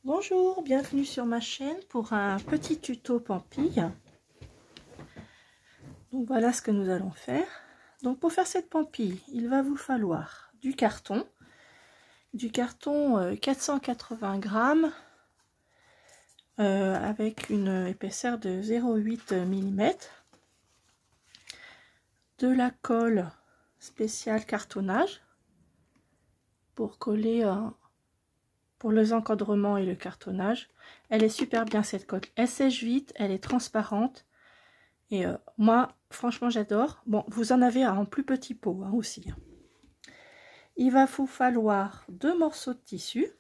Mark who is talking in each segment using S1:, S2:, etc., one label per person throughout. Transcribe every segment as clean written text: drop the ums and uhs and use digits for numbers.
S1: Bonjour, bienvenue sur ma chaîne pour un petit tuto pampille. Donc voilà ce que nous allons faire. Donc pour faire cette pampille, il va vous falloir du carton 480 grammes avec une épaisseur de 0,8 mm, de la colle spéciale cartonnage pour coller pour les encadrements et le cartonnage. Elle est super bien cette colle, elle sèche vite, elle est transparente et moi franchement j'adore. Bon, vous en avez en plus petit pot aussi. Il va vous falloir 2 morceaux de tissu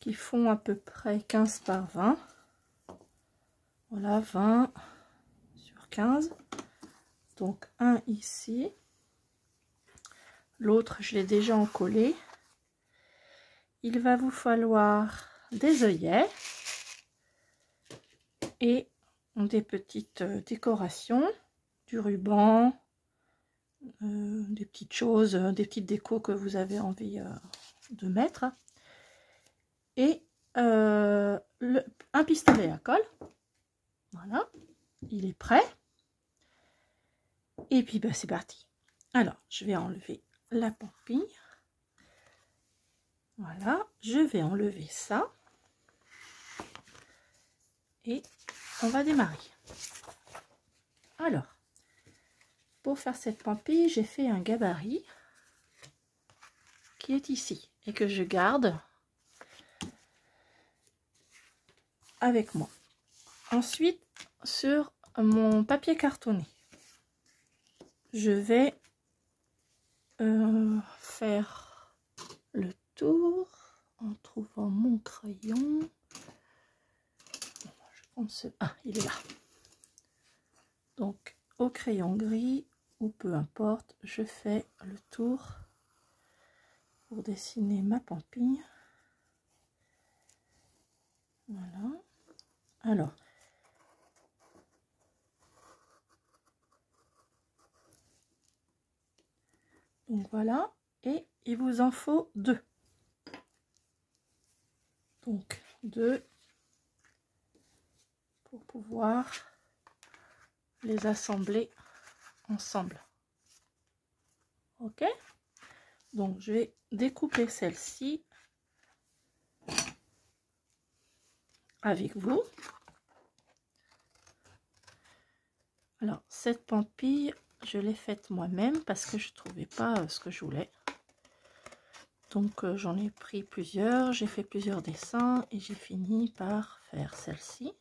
S1: qui font à peu près 15 par 20. Voilà, 20 sur 15. Donc un ici, l'autre je l'ai déjà encollé. Il va vous falloir des œillets et des petites décorations, du ruban, des petites choses, des petites décos que vous avez envie de mettre, et un pistolet à colle. Voilà, il est prêt. Et puis c'est parti. Alors je vais enlever la pampille. Voilà, je vais enlever ça et on va démarrer. Alors pour faire cette pampille, j'ai fait un gabarit qui est ici et que je garde avec moi. Ensuite, sur mon papier cartonné, je vais faire le tour en trouvant mon crayon. Je prends ce... Ah, il est là. Donc au crayon gris ou peu importe, je fais le tour pour dessiner ma pampille. Voilà. Alors donc voilà, et il vous en faut 2. Donc 2 pour pouvoir les assembler ensemble. Ok, donc je vais découper celle-ci avec vous. Alors cette pampille, je l'ai faite moi-même parce que je trouvais pas ce que je voulais. Donc j'en ai pris plusieurs, j'ai fait plusieurs dessins et j'ai fini par faire celle-ci.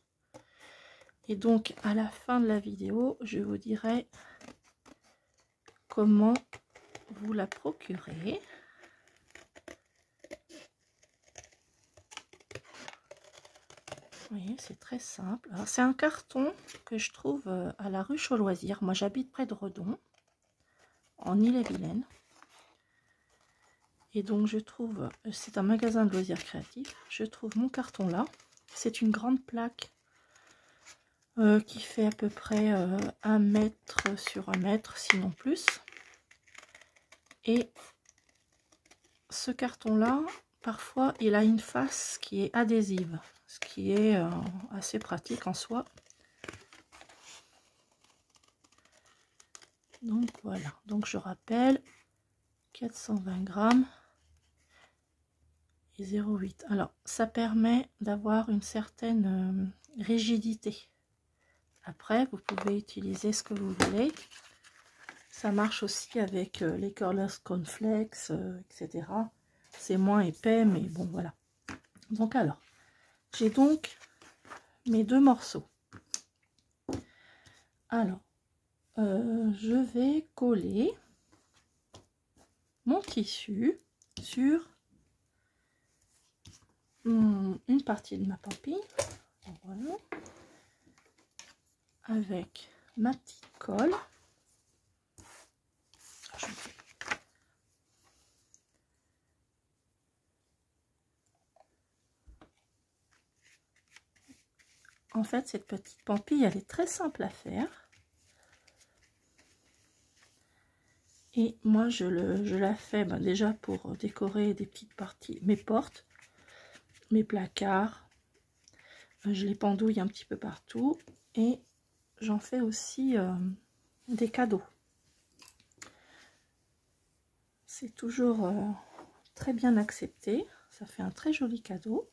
S1: Et donc à la fin de la vidéo, je vous dirai comment vous la procurer. Vous voyez, c'est très simple. C'est un carton que je trouve à la ruche aux loisirs. Moi j'habite près de Redon, en Ille-et-Vilaine. Et donc je trouve, c'est un magasin de loisirs créatifs, je trouve mon carton là. C'est une grande plaque qui fait à peu près 1 mètre sur 1 mètre, sinon plus. Et ce carton là, parfois il a une face qui est adhésive, ce qui est assez pratique en soi. Donc voilà, donc je rappelle 420 grammes et 0,8. Alors ça permet d'avoir une certaine rigidité. Après vous pouvez utiliser ce que vous voulez. Ça marche aussi avec les Colors Cornflakes, etc. C'est moins épais, mais bon voilà. Donc alors, j'ai donc mes 2 morceaux. Alors, je vais coller mon tissu sur une partie de ma pampille. Voilà. Avec ma petite colle. En fait, cette petite pampille, elle est très simple à faire. Et moi, je la fais déjà pour décorer des petites parties, mes portes. mes placards. Je les pendouille un petit peu partout et j'en fais aussi des cadeaux. C'est toujours très bien accepté, ça fait un très joli cadeau.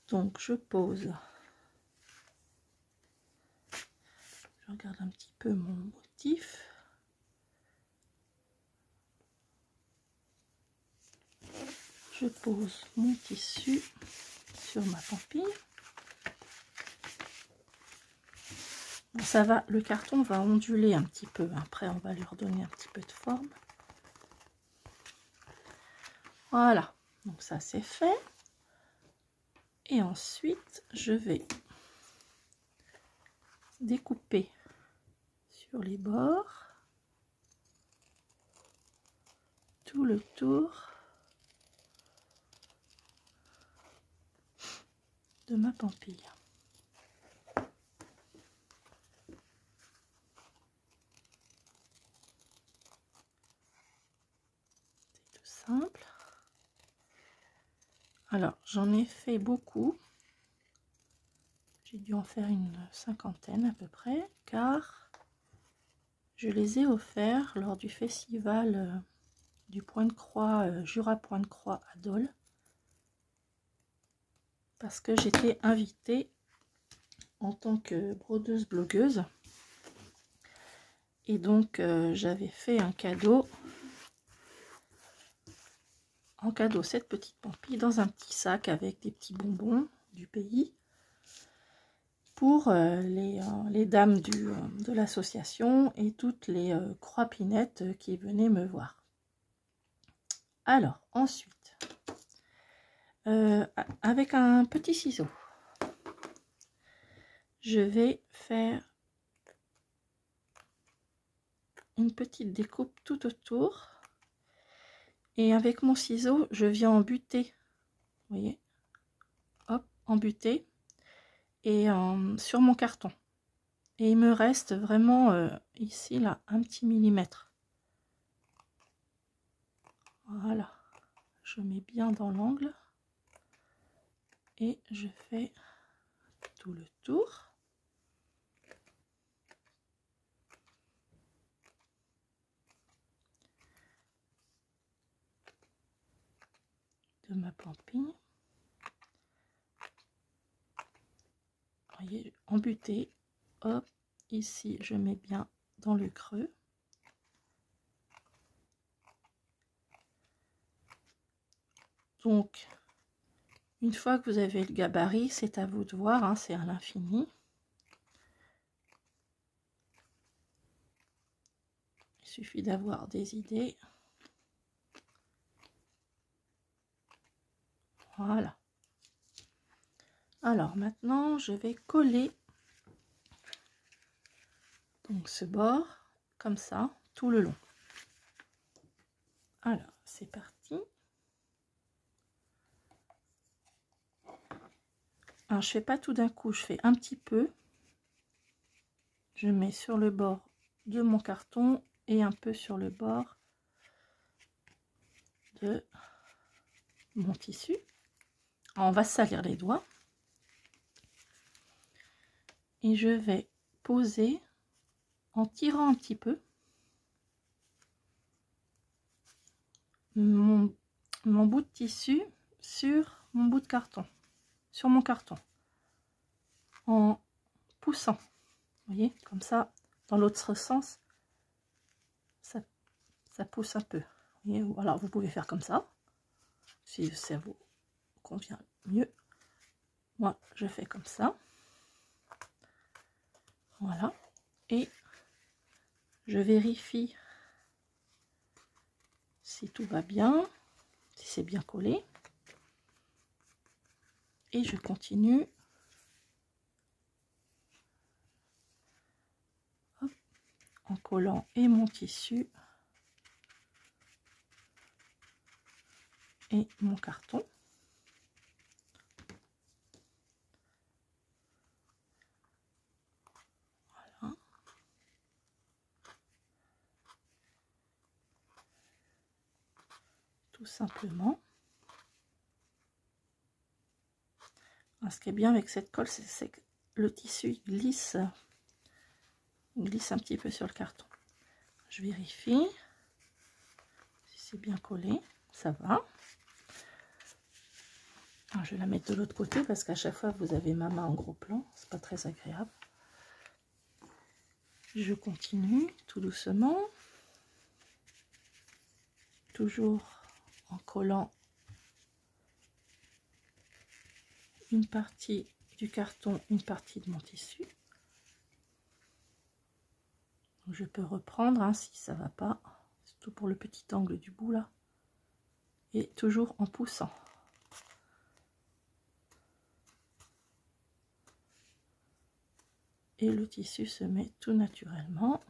S1: Donc je pose, je regarde un petit peu mon motif. Je pose mon tissu sur ma pampille. Bon, ça va, le carton va onduler un petit peu, après on va lui redonner un petit peu de forme. Voilà, donc ça c'est fait. Et ensuite je vais découper sur les bords tout le tour de ma pampille. C'est tout simple. Alors j'en ai fait beaucoup. J'ai dû en faire une cinquantaine à peu près, car je les ai offerts lors du festival du Point de Croix, Jura Point de Croix à Dole. Parce que j'étais invitée en tant que brodeuse blogueuse. Et donc j'avais fait un cadeau. En cadeau cette petite pampille dans un petit sac avec des petits bonbons du pays. Pour les dames de l'association et toutes les croix-pinettes qui venaient me voir. Alors, ensuite, avec un petit ciseau, je vais faire une petite découpe tout autour. Et avec mon ciseau, je viens embuter, vous voyez, hop, embuter, et sur mon carton. Et il me reste vraiment ici, là, un petit millimètre. Voilà, je mets bien dans l'angle. Et je fais tout le tour. De ma pampille. Voyez, embuté. Hop, ici je mets bien dans le creux. Donc, une fois que vous avez le gabarit, c'est à vous de voir, hein, c'est à l'infini. Il suffit d'avoir des idées. Voilà. Alors maintenant, je vais coller donc ce bord comme ça tout le long. Alors, c'est parti. Alors, je fais pas tout d'un coup, je fais un petit peu. Je mets sur le bord de mon carton et un peu sur le bord de mon tissu. Alors, on va se salir les doigts. Et je vais poser en tirant un petit peu mon bout de tissu sur mon bout de carton, sur mon carton, en poussant, vous voyez, comme ça, dans l'autre sens, ça pousse un peu, vous voyez. Alors vous pouvez faire comme ça, si ça vous convient mieux. Moi, je fais comme ça, voilà, et je vérifie si tout va bien, si c'est bien collé, et je continue. Hop, en collant et mon tissu et mon carton. Voilà. Tout simplement. Alors, ce qui est bien avec cette colle, c'est que le tissu glisse un petit peu sur le carton. Je vérifie si c'est bien collé, ça va. Alors, je vais la mettre de l'autre côté parce qu'à chaque fois vous avez ma main en gros plan, c'est pas très agréable. Je continue tout doucement, toujours en collant une partie du carton, une partie de mon tissu. Donc, je peux reprendre hein, si ça va pas, surtout pour le petit angle du bout là, et toujours en poussant. Et le tissu se met tout naturellement.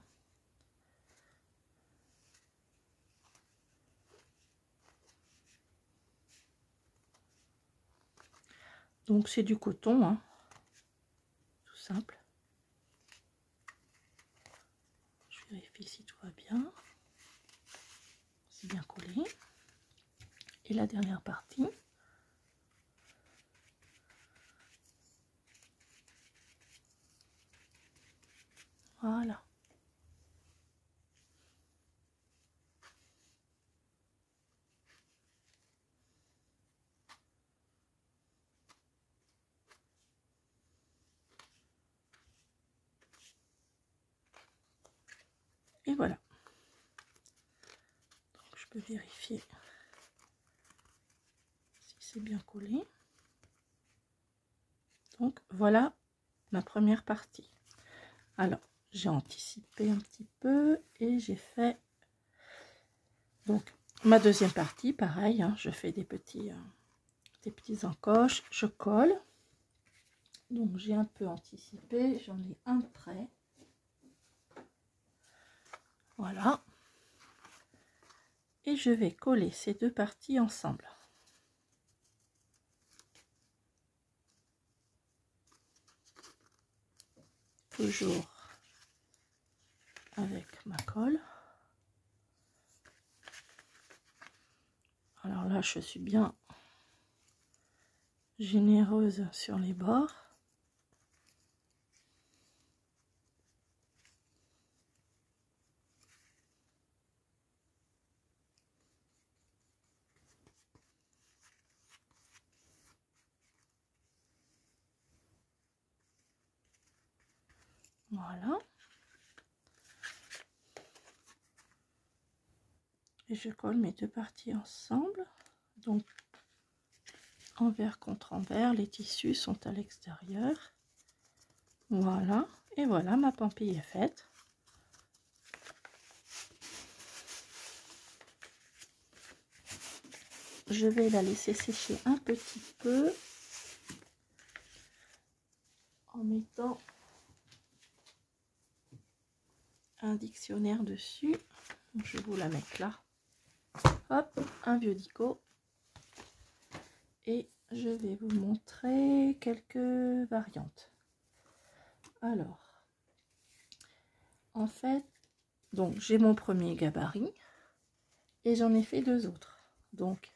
S1: Donc c'est du coton, hein, tout simple. Je vérifie si tout va bien. C'est bien collé. Et la dernière partie. Voilà. Et voilà. Donc, je peux vérifier si c'est bien collé. Donc voilà ma première partie. Alors j'ai anticipé un petit peu et j'ai fait donc ma deuxième partie. Pareil, hein, je fais des petits encoches, je colle. Donc j'ai un peu anticipé, j'en ai un prêt. Voilà. Et je vais coller ces deux parties ensemble. Toujours avec ma colle. Alors là, je suis bien généreuse sur les bords. Voilà. Et je colle mes deux parties ensemble. Donc, envers contre envers, les tissus sont à l'extérieur. Voilà. Et voilà, ma pampille est faite. Je vais la laisser sécher un petit peu en mettant un dictionnaire dessus. Je vais vous la mettre là. Hop, un vieux dico. Et je vais vous montrer quelques variantes. Alors, en fait, donc j'ai mon premier gabarit et j'en ai fait deux autres. Donc,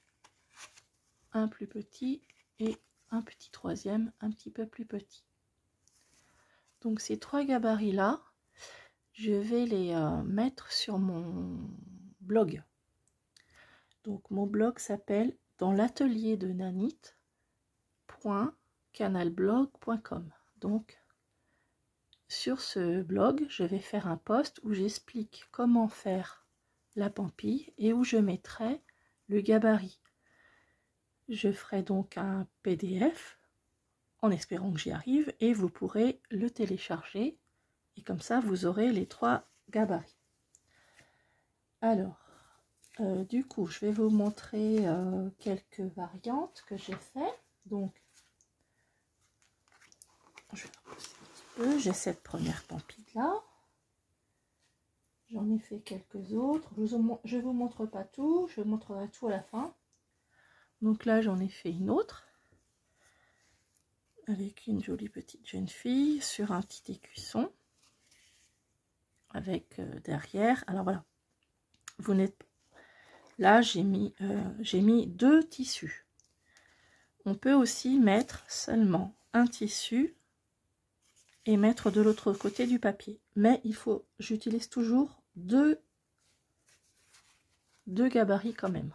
S1: un plus petit et un petit troisième un petit peu plus petit. Donc ces trois gabarits là, je vais les mettre sur mon blog. Donc mon blog s'appelle dans l'atelier de nanite.canalblog.com. Donc sur ce blog, je vais faire un post où j'explique comment faire la pampille et où je mettrai le gabarit. Je ferai donc un PDF en espérant que j'y arrive et vous pourrez le télécharger et comme ça vous aurez les trois gabarits. Alors du coup je vais vous montrer quelques variantes que j'ai fait. Donc je vais repousser un petit peu, j'ai cette première pampille là, j'en ai fait quelques autres, je vous montre pas tout, je vous montrerai tout à la fin. Donc là j'en ai fait une autre avec une jolie petite jeune fille sur un petit écusson avec derrière. Alors voilà, vous n'êtes là, j'ai mis deux tissus. On peut aussi mettre seulement un tissu et mettre de l'autre côté du papier. Mais j'utilise toujours deux gabarits quand même.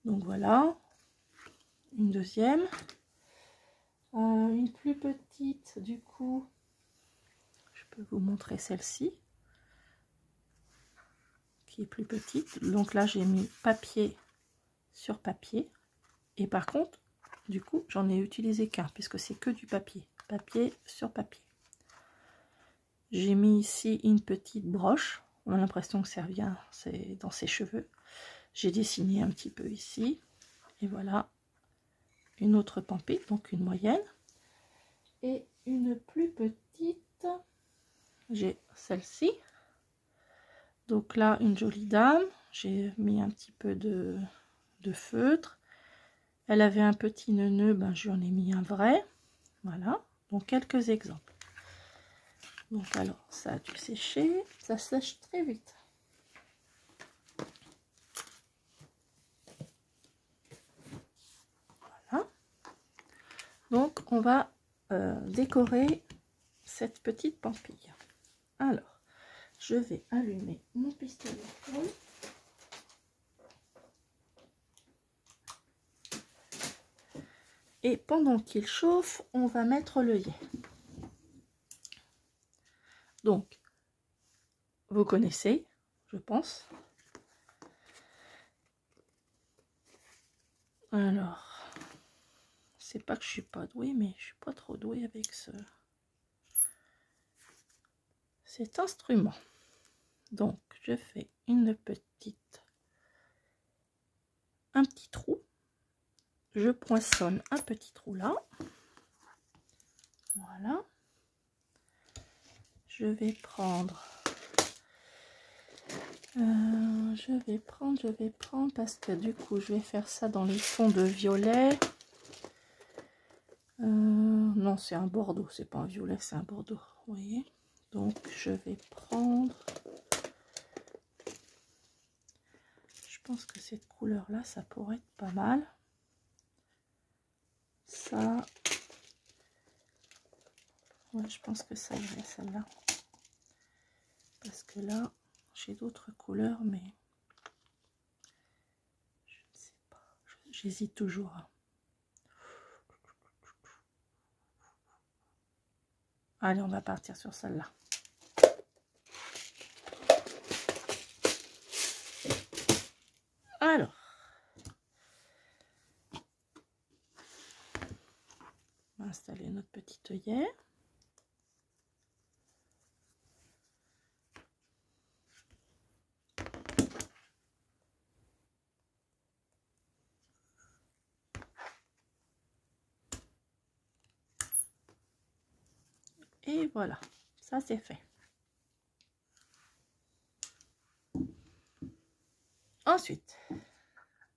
S1: Donc voilà, une deuxième. Une plus petite, du coup, je peux vous montrer celle-ci, qui est plus petite. Donc là, j'ai mis papier sur papier. Et par contre, du coup, j'en ai utilisé qu'un, puisque c'est que du papier. Papier sur papier. J'ai mis ici une petite broche. On a l'impression que ça vient, c'est dans ses cheveux. J'ai dessiné un petit peu ici. Et voilà, une autre pampille, donc une moyenne. Et une plus petite, j'ai celle-ci. Donc là, une jolie dame. J'ai mis un petit peu de feutre. Elle avait un petit nœud, ben j'en ai mis un vrai. Voilà, donc quelques exemples. Donc alors, ça a dû sécher. Ça sèche très vite. Voilà. Donc, on va décorer cette petite pampille. Alors, je vais allumer mon pistolet à colle. Et pendant qu'il chauffe, on va mettre l'œillet. Donc, vous connaissez, je pense. Alors, c'est pas que je suis pas douée, mais je suis pas trop douée avec cet instrument. Donc, je fais un petit trou. Je poinçonne un petit trou là. Voilà. Je vais prendre, parce que du coup, je vais faire ça dans les tons de violet. Non, c'est un bordeaux, c'est pas un violet, c'est un bordeaux, vous voyez. Donc, je vais prendre, je pense que cette couleur-là, ça pourrait être pas mal. Ça, ouais, je pense que ça irait, celle-là. Parce que là, j'ai d'autres couleurs, mais je ne sais pas. J'hésite toujours. Allez, on va partir sur celle-là. Alors, on va installer notre petit œillet. Et voilà, ça c'est fait. Ensuite,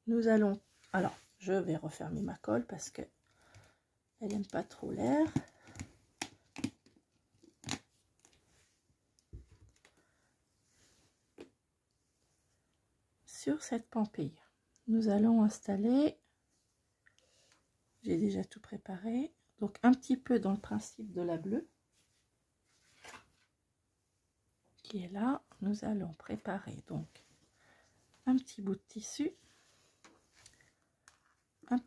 S1: nous allons... Alors, je vais refermer ma colle parce que elle n'aime pas trop l'air. Sur cette pampille, nous allons installer... J'ai déjà tout préparé. Donc, un petit peu dans le principe de la bleue. Qui est là. Nous allons préparer donc un petit bout de tissu. Une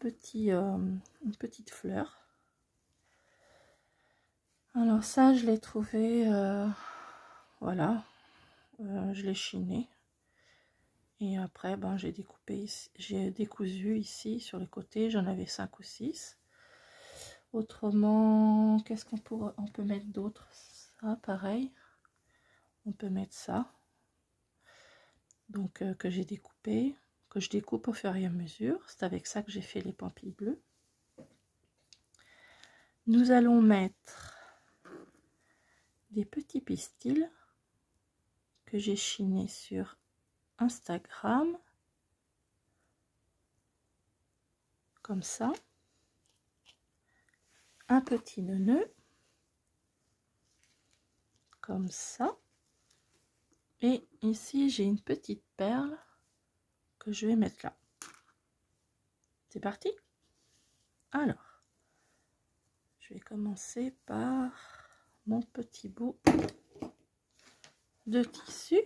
S1: petite fleur. Alors ça, je l'ai trouvé, voilà, je l'ai chiné. Et après, ben, j'ai décousu ici sur les côtés, j'en avais 5 ou 6. Autrement, qu'est-ce on peut mettre d'autre? Ça, pareil. On peut mettre ça. Donc, que j'ai découpé, que je découpe au fur et à mesure. C'est avec ça que j'ai fait les pampilles bleues. Nous allons mettre des petits pistils que j'ai chinés sur Instagram, comme ça, un petit nœud, comme ça, et ici j'ai une petite perle que je vais mettre là. C'est parti. Alors, je vais commencer par mon petit bout de tissu.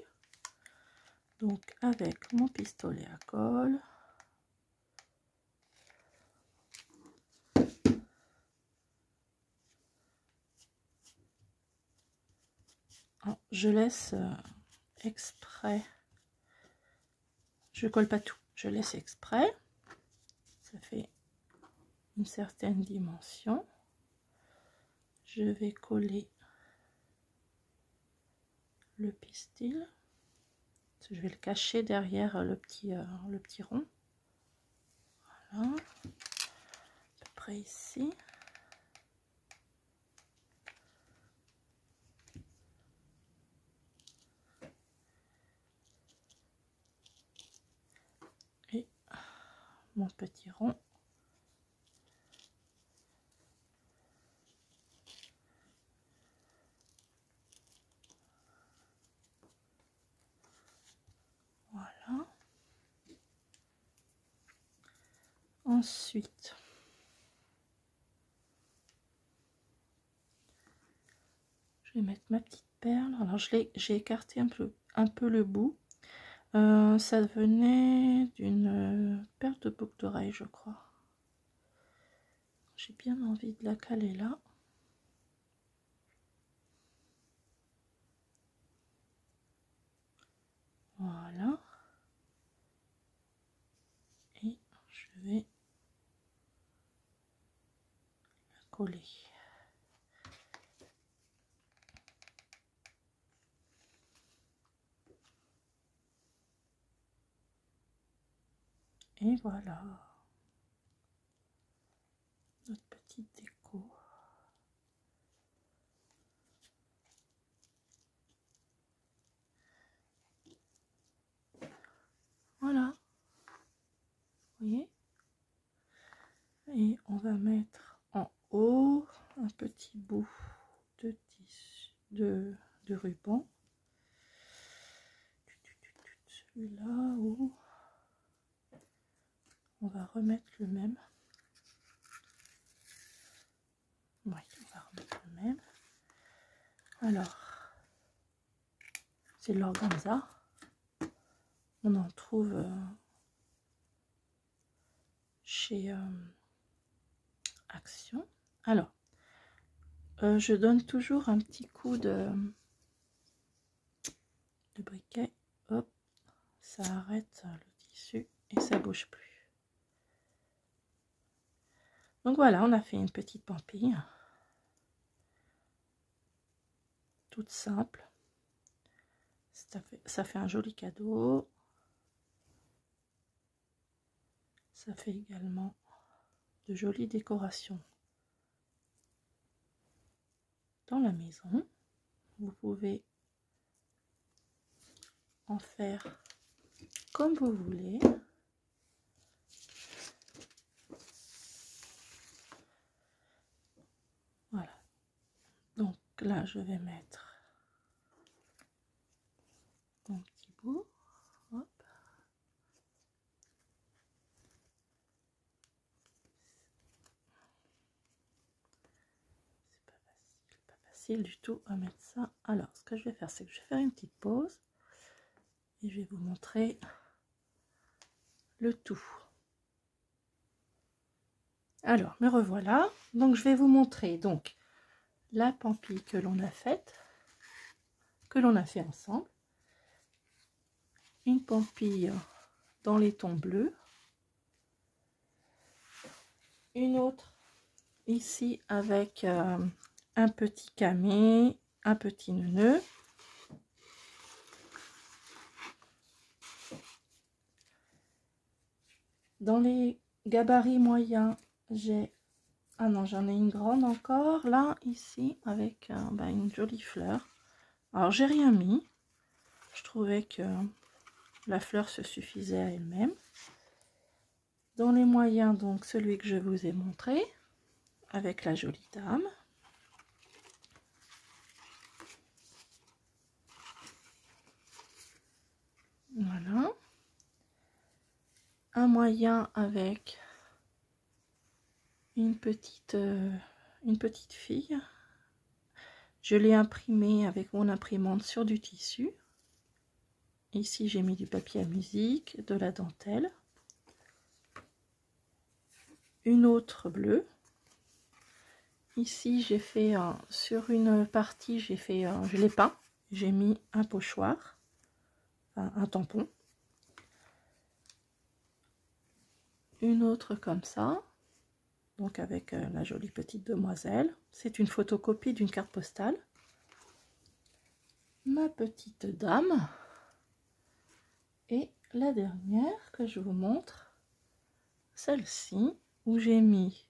S1: Donc avec mon pistolet à colle. Je laisse exprès, je colle pas tout, je laisse exprès, ça fait une certaine dimension. Je vais coller le pistil, je vais le cacher derrière le petit rond, voilà, à peu près ici. Et mon petit rond. Voilà. Ensuite, je vais mettre ma petite perle. Alors j'ai écarté un peu le bout. Ça venait d'une paire de boucles d'oreilles, je crois. J'ai bien envie de la caler là. Voilà. Et je vais la coller. Et voilà. Notre petite déco. Voilà. Vous voyez? Et on va mettre en haut un petit bout de tissu, de ruban. Celui-là où on va remettre le même. Oui, on va remettre le même. Alors, c'est l'organza. On en trouve chez Action. Alors, je donne toujours un petit coup de briquet. Hop, ça arrête le tissu et ça bouge plus. Donc voilà, on a fait une petite pampille. Toute simple. Ça fait un joli cadeau. Ça fait également de jolies décorations dans la maison. Vous pouvez en faire comme vous voulez. Voilà. Donc là, je vais mettre mon petit bout. Hop. C'est pas facile du tout à mettre ça. Alors, ce que je vais faire, c'est que je vais faire une petite pause et je vais vous montrer le tout. Alors, me revoilà. Donc, je vais vous montrer donc la pampille que l'on a faite, que l'on a fait ensemble. Une pampille dans les tons bleus. Une autre ici avec un petit camé, un petit nœud. Dans les gabarits moyens, j'ai... Ah non, j'en ai une grande encore. Là, ici, avec une jolie fleur. Alors, j'ai rien mis. Je trouvais que la fleur se suffisait à elle-même. Dans les moyens, donc, celui que je vous ai montré, avec la jolie dame. Voilà. Un moyen avec une petite fille. Je l'ai imprimée avec mon imprimante sur du tissu. Ici, j'ai mis du papier à musique, de la dentelle. Une autre bleue. Ici, j'ai fait sur une partie, je l'ai peint. J'ai mis un pochoir, un tampon. Une autre comme ça, donc avec la jolie petite demoiselle. C'est une photocopie d'une carte postale. Ma petite dame. Et la dernière que je vous montre, celle-ci, où j'ai mis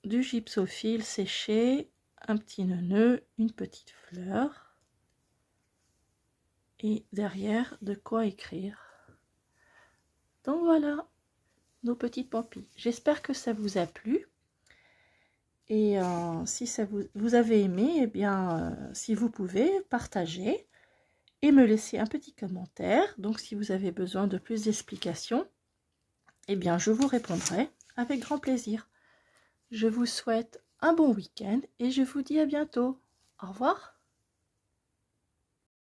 S1: du gypsophile séché, un petit nœud, une petite fleur. Et derrière, de quoi écrire. Donc voilà, nos petites pampilles. J'espère que ça vous a plu. Et si ça vous avez aimé, eh bien, si vous pouvez, partagez et me laisser un petit commentaire. Donc, si vous avez besoin de plus d'explications, eh bien, je vous répondrai avec grand plaisir. Je vous souhaite un bon week-end et je vous dis à bientôt. Au revoir.